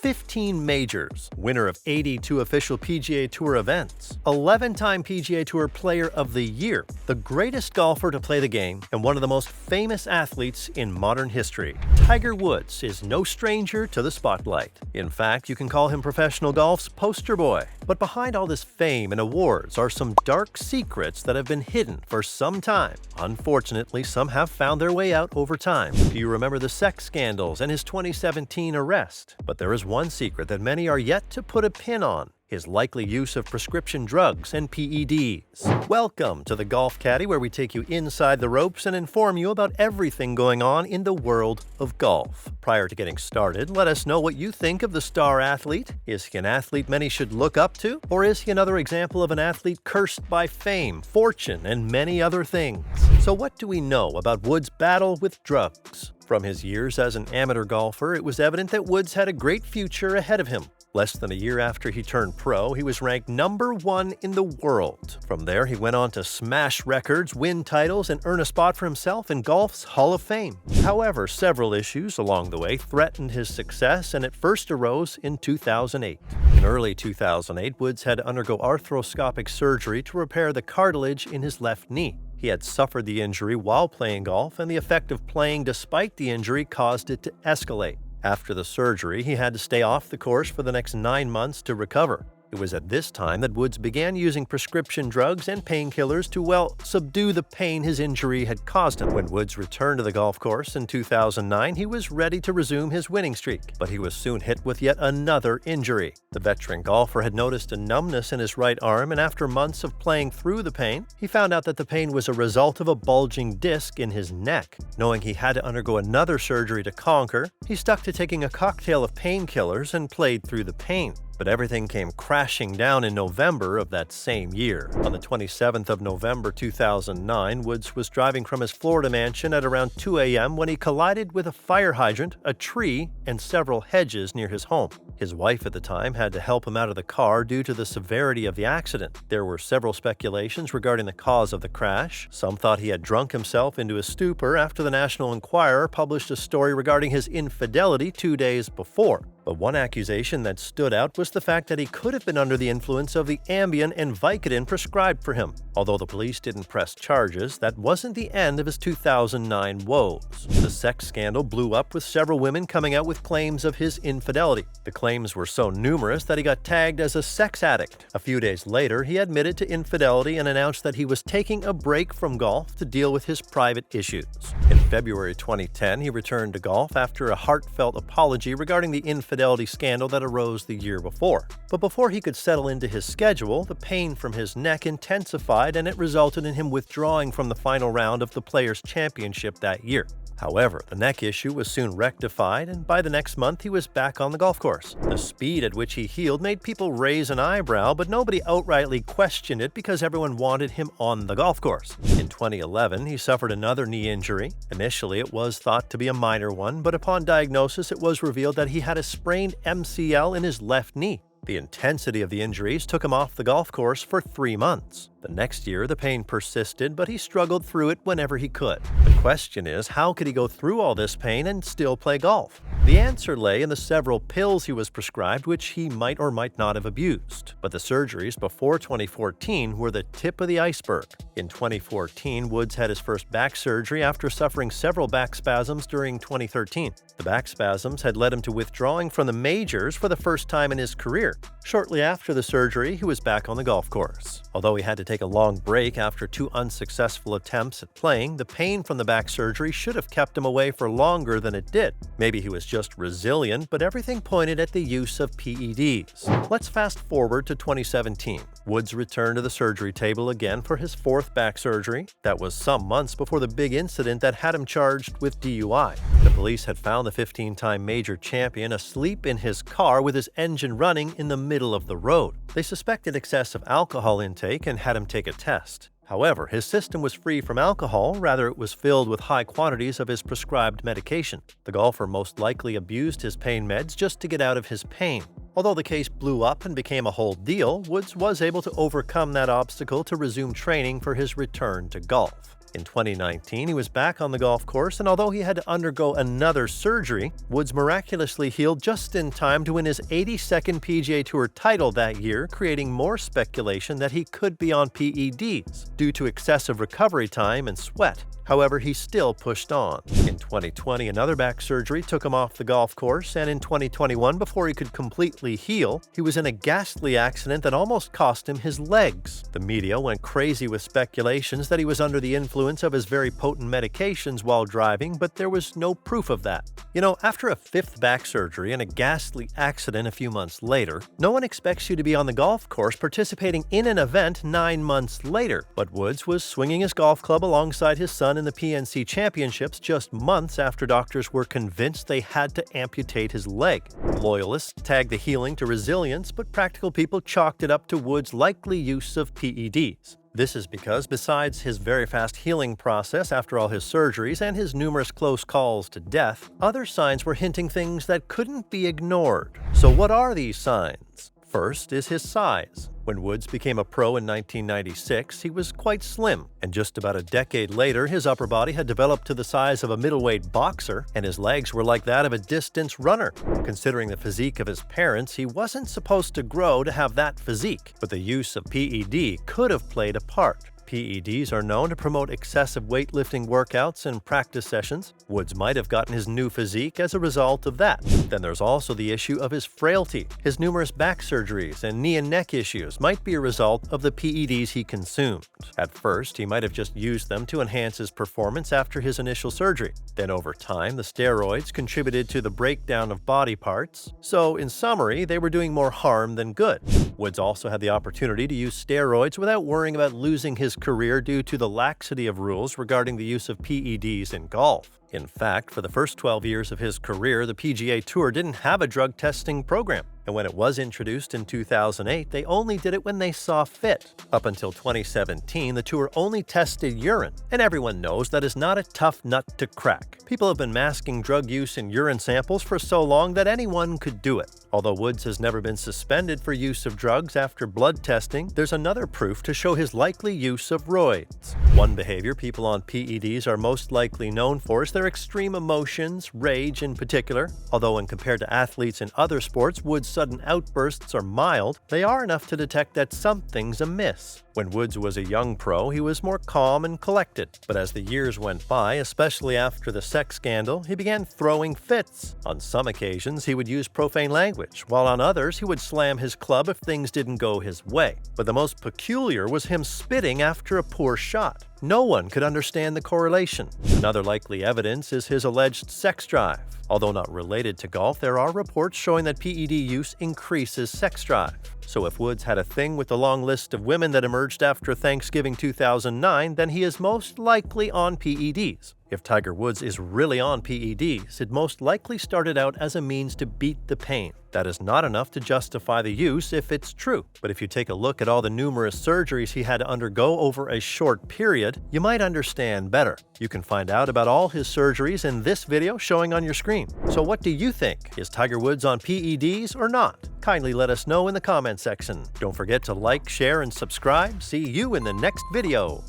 15 majors, winner of 82 official PGA Tour events, 11-time PGA Tour Player of the Year, the greatest golfer to play the game, and one of the most famous athletes in modern history. Tiger Woods is no stranger to the spotlight. In fact, you can call him professional golf's poster boy. But behind all this fame and awards are some dark secrets that have been hidden for some time. Unfortunately, some have found their way out over time. Do you remember the sex scandals and his 2017 arrest? But there is one secret that many are yet to put a pin on: his likely use of prescription drugs and PEDs. Welcome to the Golf Caddy, where we take you inside the ropes and inform you about everything going on in the world of golf. Prior to getting started, let us know what you think of the star athlete. Is he an athlete many should look up to? Or is he another example of an athlete cursed by fame, fortune, and many other things? So what do we know about Woods' battle with drugs? From his years as an amateur golfer, it was evident that Woods had a great future ahead of him. Less than a year after he turned pro, he was ranked #1 in the world. From there, he went on to smash records, win titles, and earn a spot for himself in golf's Hall of Fame. However, several issues along the way threatened his success, and it first arose in 2008. In early 2008, Woods had to undergo arthroscopic surgery to repair the cartilage in his left knee. He had suffered the injury while playing golf, and the effect of playing despite the injury caused it to escalate. After the surgery, he had to stay off the course for the next 9 months to recover. It was at this time that Woods began using prescription drugs and painkillers to, subdue the pain his injury had caused him. When Woods returned to the golf course in 2009, he was ready to resume his winning streak, but he was soon hit with yet another injury. The veteran golfer had noticed a numbness in his right arm, and after months of playing through the pain, he found out that the pain was a result of a bulging disc in his neck. Knowing he had to undergo another surgery to conquer, he stuck to taking a cocktail of painkillers and played through the pain. But everything came crashing down in November of that same year. On the 27th of November 2009, Woods was driving from his Florida mansion at around 2 a.m. when he collided with a fire hydrant, a tree, and several hedges near his home. His wife at the time had to help him out of the car due to the severity of the accident. There were several speculations regarding the cause of the crash. Some thought he had drunk himself into a stupor after the National Enquirer published a story regarding his infidelity 2 days before. But one accusation that stood out was the fact that he could have been under the influence of the Ambien and Vicodin prescribed for him. Although the police didn't press charges, that wasn't the end of his 2009 woes. The sex scandal blew up with several women coming out with claims of his infidelity. The claims were so numerous that he got tagged as a sex addict. A few days later, he admitted to infidelity and announced that he was taking a break from golf to deal with his private issues. In February 2010, he returned to golf after a heartfelt apology regarding the infidelity scandal that arose the year before. But before he could settle into his schedule, the pain from his neck intensified, and it resulted in him withdrawing from the final round of the Players' Championship that year. However, the neck issue was soon rectified, and by the next month he was back on the golf course. The speed at which he healed made people raise an eyebrow, but nobody outrightly questioned it because everyone wanted him on the golf course. In 2011, he suffered another knee injury. Initially, it was thought to be a minor one, but upon diagnosis, it was revealed that he had a sprained MCL in his left knee. The intensity of the injuries took him off the golf course for 3 months. The next year, the pain persisted, but he struggled through it whenever he could. The question is, how could he go through all this pain and still play golf? The answer lay in the several pills he was prescribed, which he might or might not have abused. But the surgeries before 2014 were the tip of the iceberg. In 2014, Woods had his first back surgery after suffering several back spasms during 2013. The back spasms had led him to withdrawing from the majors for the first time in his career. Shortly after the surgery, he was back on the golf course. Although he had to take a long break after 2 unsuccessful attempts at playing, the pain from the back surgery should have kept him away for longer than it did. Maybe he was just resilient, but everything pointed at the use of PEDs. Let's fast forward to 2017. Woods returned to the surgery table again for his 4th back surgery. That was some months before the big incident that had him charged with DUI. The police had found the 15-time major champion asleep in his car with his engine running in the middle of the road. They suspected excessive alcohol intake and had him take a test. However, his system was free from alcohol, rather it was filled with high quantities of his prescribed medication. The golfer most likely abused his pain meds just to get out of his pain. Although the case blew up and became a whole deal, Woods was able to overcome that obstacle to resume training for his return to golf. In 2019, he was back on the golf course, and although he had to undergo another surgery, Woods miraculously healed just in time to win his 82nd PGA Tour title that year, creating more speculation that he could be on PEDs due to excessive recovery time and sweat. However, he still pushed on. In 2020, another back surgery took him off the golf course, and in 2021, before he could completely heal, he was in a ghastly accident that almost cost him his legs. The media went crazy with speculations that he was under the influence of his very potent medications while driving, but there was no proof of that. You know, after a fifth back surgery and a ghastly accident a few months later, no one expects you to be on the golf course participating in an event 9 months later. But Woods was swinging his golf club alongside his son in the PNC Championships just months after doctors were convinced they had to amputate his leg. Loyalists tagged the healing to resilience, but practical people chalked it up to Woods' likely use of PEDs. This is because, besides his very fast healing process after all his surgeries and his numerous close calls to death, other signs were hinting things that couldn't be ignored. So what are these signs? First is his size. When Woods became a pro in 1996, he was quite slim, and just about a decade later, his upper body had developed to the size of a middleweight boxer, and his legs were like that of a distance runner. Considering the physique of his parents, he wasn't supposed to grow to have that physique, but the use of PED could have played a part. PEDs are known to promote excessive weightlifting workouts and practice sessions. Woods might have gotten his new physique as a result of that. Then there's also the issue of his frailty. His numerous back surgeries and knee and neck issues might be a result of the PEDs he consumed. At first, he might have just used them to enhance his performance after his initial surgery. Then over time, the steroids contributed to the breakdown of body parts. So in summary, they were doing more harm than good. Woods also had the opportunity to use steroids without worrying about losing his career due to the laxity of rules regarding the use of PEDs in golf. In fact, for the first 12 years of his career, the PGA Tour didn't have a drug testing program. And when it was introduced in 2008, they only did it when they saw fit. Up until 2017, the tour only tested urine, and everyone knows that is not a tough nut to crack. People have been masking drug use in urine samples for so long that anyone could do it. Although Woods has never been suspended for use of drugs after blood testing, there's another proof to show his likely use of roids. One behavior people on PEDs are most likely known for is their extreme emotions, rage in particular. Although when compared to athletes in other sports, Woods' sudden outbursts are mild, they are enough to detect that something's amiss. When Woods was a young pro, he was more calm and collected, but as the years went by, especially after the sex scandal, he began throwing fits. On some occasions, he would use profane language, while on others, he would slam his club if things didn't go his way. But the most peculiar was him spitting after a poor shot. No one could understand the correlation. Another likely evidence is his alleged sex drive. Although not related to golf, there are reports showing that PED use increases sex drive. So if Woods had a thing with the long list of women that emerged after Thanksgiving 2009, then he is most likely on PEDs. If Tiger Woods is really on PEDs, it most likely started out as a means to beat the pain. That is not enough to justify the use if it's true. But if you take a look at all the numerous surgeries he had to undergo over a short period, you might understand better. You can find out about all his surgeries in this video showing on your screen. So what do you think? Is Tiger Woods on PEDs or not? Kindly let us know in the comment section. Don't forget to like, share, and subscribe. See you in the next video.